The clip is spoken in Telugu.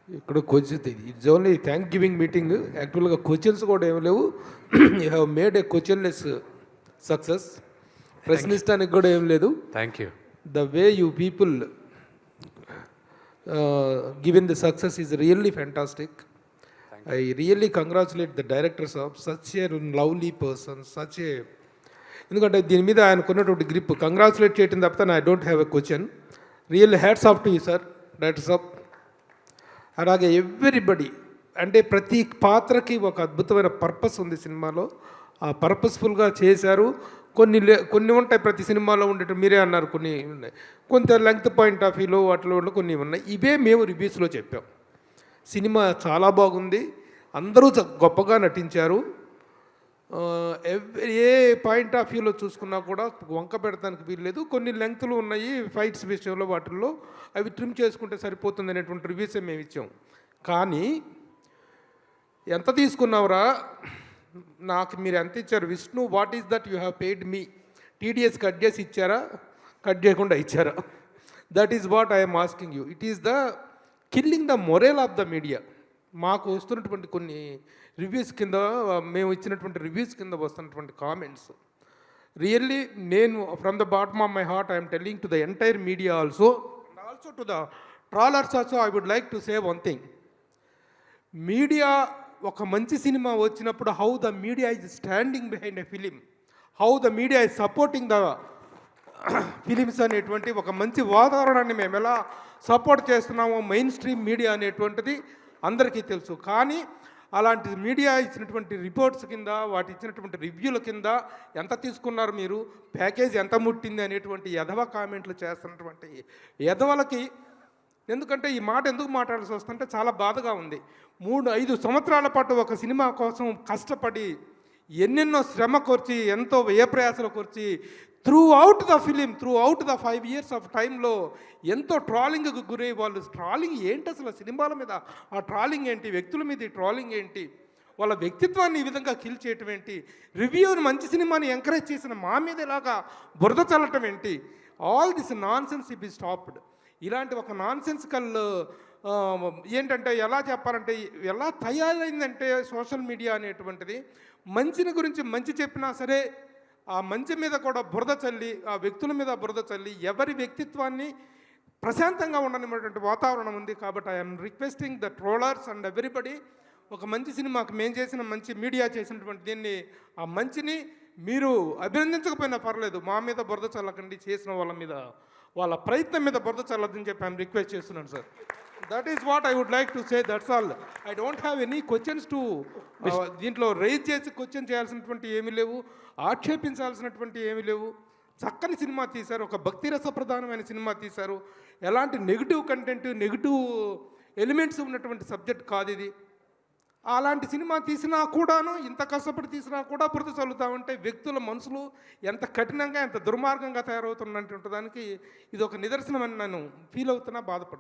ఇక్కడ question it's only thanksgiving meeting. యాక్చువల్గా క్వశ్చన్స్ కూడా ఏమి లేవు. You have made a questionless success. ప్రశ్నిస్తానికి కూడా ఏం లేదు. Thank you. The way you people given the success is really fantastic. I really congratulate the directors of such a lovely person, such a. ఎందుకంటే దీని మీద ఆయనకున్నటువంటి గ్రిప్ కంగ్రాచులేట్ చేయటం తప్పితే I don't have a question. Really hats off to you sir, directors of. అలాగే ఎవ్రీబడి, అంటే ప్రతి పాత్రకి ఒక అద్భుతమైన పర్పస్ ఉంది సినిమాలో. ఆ పర్పస్ఫుల్గా చేశారు. కొన్ని ఉంటాయి ప్రతి సినిమాలో ఉండేవి, మీరే అన్నారు కొన్ని ఉన్నాయి. కొంత లెంగ్త్ పాయింట్ ఆఫ్ వ్యూలో వాటిలో కొన్ని ఉన్నాయి. ఇవే మేము రివ్యూస్లో చెప్పాం. సినిమా చాలా బాగుంది, అందరూ గొప్పగా నటించారు. ఏ పాయింట్ ఆఫ్ వ్యూలో చూసుకున్నా కూడా వంక పెడతానికి వీల్లేదు. కొన్ని లెంగ్త్లు ఉన్నాయి ఫైట్స్ విషయంలో, వాటిల్లో అవి ట్రిమ్ చేసుకుంటే సరిపోతుంది అనేటువంటి రివ్యూసే మేము ఇచ్చాం. కానీ ఎంత తీసుకున్నావురా, నాకు మీరు ఎంత ఇచ్చారు Vishnu, what is that you have paid me? TDS cut చేసి ఇచ్చారా, కట్ చేయకుండా ఇచ్చారా? That is what I'm asking you. It is the killing the moral of the media. మాకు వస్తున్నటువంటి కొన్ని రివ్యూస్ కింద, మేము ఇచ్చినటువంటి రివ్యూస్ కింద వస్తున్నటువంటి కామెంట్స్ రియల్లీ, నేను from the bottom of my heart I'm telling to the entire media also to the trollers also I would like to say one thing. Media ఒక మంచి సినిమా వచ్చినప్పుడు how the media is standing behind a film, how the media is supporting the films అనేటువంటి ఒక మంచి వాతావరణాన్ని మేము ఎలా సపోర్ట్ చేస్తున్నామో మెయిన్ స్ట్రీమ్ మీడియా అనేటువంటిది అందరికీ తెలుసు. కానీ అలాంటి మీడియా ఇచ్చినటువంటి రిపోర్ట్స్ కింద, వాటి ఇచ్చినటువంటి రివ్యూల కింద ఎంత తీసుకున్నారు మీరు, ప్యాకేజ్ ఎంత ముట్టింది అనేటువంటి ఎదవ కామెంట్లు చేస్తున్నటువంటి ఎదవలకి, ఎందుకంటే ఈ మాట ఎందుకు మాట్లాడాల్సి వస్తుంటే చాలా బాధగా ఉంది. 3-5 సంవత్సరాల పాటు ఒక సినిమా కోసం కష్టపడి ఎన్నెన్నో శ్రమ కోర్చి, ఎంతో వ్యయప్రయాసలు కోర్చి, throughout the film, throughout the 5 years of టైంలో ఎంతో ట్రాలింగ్కి గురై, వాళ్ళు ట్రాలింగ్ ఏంటి అసలు, సినిమాల మీద ఆ ట్రాలింగ్ ఏంటి, వ్యక్తుల మీద ట్రాలింగ్ ఏంటి, వాళ్ళ వ్యక్తిత్వాన్ని ఈ విధంగా కిల్ చేయటం ఏంటి, రివ్యూని మంచి సినిమాని ఎంకరేజ్ చేసిన మా మీద ఇలాగా బురద చల్లటం ఏంటి, all this non sense B stopped. ఇలాంటి ఒక నాన్ సెన్సికల్ ఏంటంటే ఎలా చెప్పాలంటే, ఎలా తయారైందంటే సోషల్ మీడియా అనేటువంటిది, మంచిని గురించి మంచి చెప్పినా సరే ఆ మంచి మీద కూడా బురద చల్లి, ఆ వ్యక్తుల మీద బురద చల్లి, ఎవరి వ్యక్తిత్వాన్ని ప్రశాంతంగా ఉండనిటువంటి వాతావరణం ఉంది. కాబట్టి I'm requesting the trollers and everybody, ఒక మంచి సినిమాకి మేము చేసిన మంచి మీడియా చేసినటువంటి దీన్ని, ఆ మంచిని మీరు అభినందించకపోయినా పర్లేదు, మా మీద బురద చల్లకండి, చేసిన వాళ్ళ మీద, వాళ్ళ ప్రయత్నం మీద బురద చల్లదని చెప్పి ఐఎమ్ రిక్వెస్ట్ చేస్తున్నాను sir. That is what I would like to say, that's all. I don't have any questions to దీంట్లో రైజ్ చేసి క్వశ్చన్ చేయాల్సినటువంటి ఏమీ లేవు, ఆక్షేపించాల్సినటువంటి ఏమీ లేవు. చక్కని సినిమా తీశారు, ఒక భక్తి రసప్రధానమైన సినిమా తీశారు. ఎలాంటి నెగిటివ్ కంటెంట్, నెగిటివ్ ఎలిమెంట్స్ ఉన్నటువంటి సబ్జెక్ట్ కాదు ఇది. అలాంటి సినిమా తీసినా కూడాను, ఇంత కష్టపడి తీసినా కూడా బురద చల్లుతామంటే వ్యక్తుల మనసులు ఎంత కఠినంగా, ఎంత దుర్మార్గంగా తయారవుతున్నటువంటి దానికి ఇది ఒక నిదర్శనమని నేను ఫీల్ అవుతున్నా, బాధపడుతున్నాను.